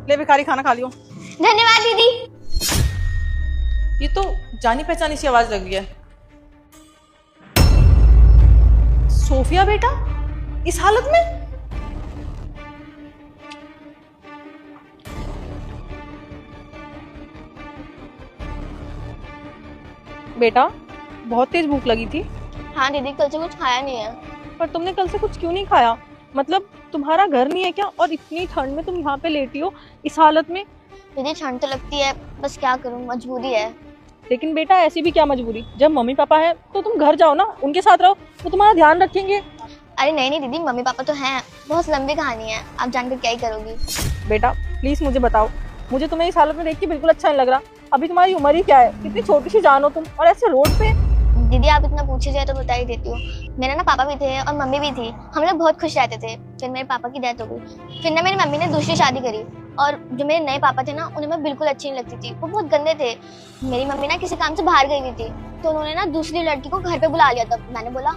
ले भिखारी खाना खा लियो। धन्यवाद दीदी। ये तो जानी पहचानी सी आवाज लग रही है। सोफिया बेटा इस हालत में? बेटा बहुत तेज भूख लगी थी। हाँ दीदी, कल से कुछ खाया नहीं है। पर तुमने कल से कुछ क्यों नहीं खाया? मतलब तुम्हारा घर नहीं है क्या? और इतनी ठंड में तुम यहाँ पे लेटी हो इस हालत में? दीदी ठंड तो लगती है, बस क्या करूँ, मजबूरी है। लेकिन बेटा ऐसी भी क्या मजबूरी, जब मम्मी पापा है तो तुम घर जाओ ना, उनके साथ रहो, वो तुम्हारा ध्यान रखेंगे। अरे नहीं नहीं दीदी, मम्मी पापा तो हैं, बहुत लंबी कहानी है, आप जानकर क्या ही करोगी। बेटा प्लीज मुझे बताओ, मुझे तुम्हें इस हालत में देख के बिल्कुल अच्छा नहीं लग रहा। अभी तुम्हारी उम्र ही क्या है, कितनी छोटी सी जान हो तुम, और ऐसे रोड पे। दीदी आप इतना पूछे जाए तो बता ही देती हूँ। मेरे ना पापा भी थे और मम्मी भी थी, हम लोग बहुत खुश रहते थे। फिर मेरे पापा की डेथ हो गई। फिर ना मेरी मम्मी ने दूसरी शादी करी, और जो मेरे नए पापा थे ना, उन्हें मैं बिल्कुल अच्छी नहीं लगती थी, वो बहुत गंदे थे। मेरी मम्मी ना किसी काम से बाहर गई हुई थी, तो उन्होंने ना दूसरी लड़की को घर पे बुला लिया। तब मैंने बोला,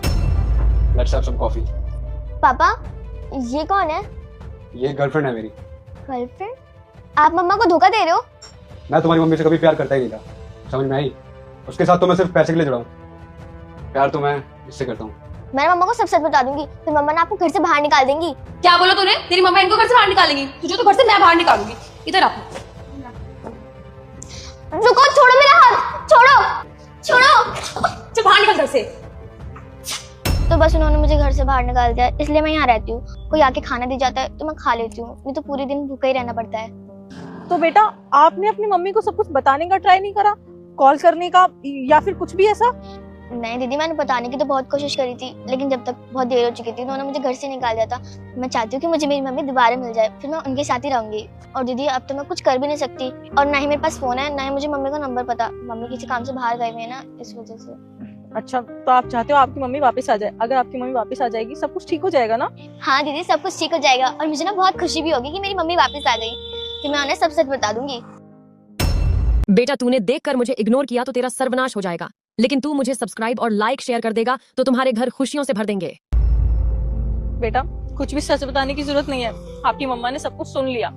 लेट्स हैव सम कॉफी। पापा ये कौन है? ये गर्लफ्रेंड है मेरी। गर्लफ्रेंड? आप मम्मा को धोखा दे रहे हो? मैं तुम्हारी मम्मी से कभी प्यार करता ही नहीं था, समझ में आई? उसके साथ तो मैं सिर्फ पैसे के लिए जुड़ा हूँ। प्यार तो मैं इससे करता हूँ। मैं मम्मा को सब सच बता दूंगी, फिर मम्मा ना आपको घर से बाहर निकाल देंगी। क्या बोला तूने? तेरी मम्मा इनको घर से बाहर निकालेंगी, तुझे तो घर से मैं बाहर निकालूंगी। इधर आ। रुको, छोड़ो मेरा हाथ, छोड़ो छोड़ो। चल बाहर निकल घर से। तो बस उन्होंने मुझे घर से बाहर निकाल दिया, इसलिए मैं यहाँ रहती हूँ। कोई आके खाना दे जाता है तो मैं खा लेती हूँ, नहीं तो पूरे दिन भूखा ही रहना पड़ता है। तो बेटा आपने अपनी मम्मी को सब कुछ बताने का ट्राई नहीं करा, कॉल करने का या फिर कुछ भी ऐसा? नहीं दीदी, मैंने बताने की तो बहुत कोशिश करी थी, लेकिन जब तक बहुत देर हो चुकी थी उन्होंने मुझे घर से निकाल दिया था। मैं चाहती हूँ कि मुझे मेरी मम्मी दोबारा मिल जाए, फिर मैं उनके साथ ही रहूंगी। और दीदी अब तो मैं कुछ कर भी नहीं सकती, और ना ही मेरे पास फोन है, ना ही मुझे मम्मी का नंबर पता। मम्मी किसी काम से बाहर गई हुई है ना, इस वजह से। अच्छा तो आप चाहते हो आपकी मम्मी वापस आ जाए? अगर आपकी मम्मी वापस आ जाएगी सब कुछ ठीक हो जाएगा ना? हाँ दीदी, सब कुछ ठीक हो जाएगा, और मुझे ना बहुत खुशी भी होगी कि मेरी मम्मी वापस आ गई। फिर मैं उन्हें सब सच बता दूंगी। बेटा तूने देखकर मुझे इग्नोर किया तो तेरा सर्वनाश हो जाएगा, लेकिन तू मुझे सब्सक्राइब और लाइक शेयर कर देगा तो तुम्हारे घर खुशियों से भर देंगे। बेटा कुछ भी सच बताने की जरूरत नहीं है, आपकी मम्मा ने सब कुछ सुन लिया।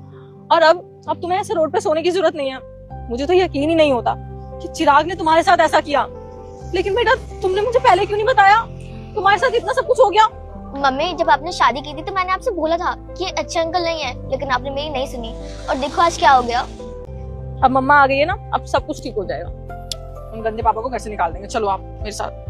और अब तुम्हें ऐसे रोड पे सोने की जरूरत नहीं है। मुझे तो यकीन ही नहीं होता कि चिराग ने तुम्हारे साथ ऐसा किया। लेकिन बेटा तुमने मुझे पहले क्यों नहीं बताया? तुम्हारे साथ इतना सब कुछ हो गया। मम्मी जब आपने शादी की थी तो मैंने आपसे बोला था कि ये अच्छे अंकल नहीं है, लेकिन आपने मेरी नहीं सुनी, और देखो आज क्या हो गया। अब मम्मा आ गई है ना, अब सब कुछ ठीक हो जाएगा। उन गंदे पापा को घर से निकाल देंगे। चलो आप मेरे साथ।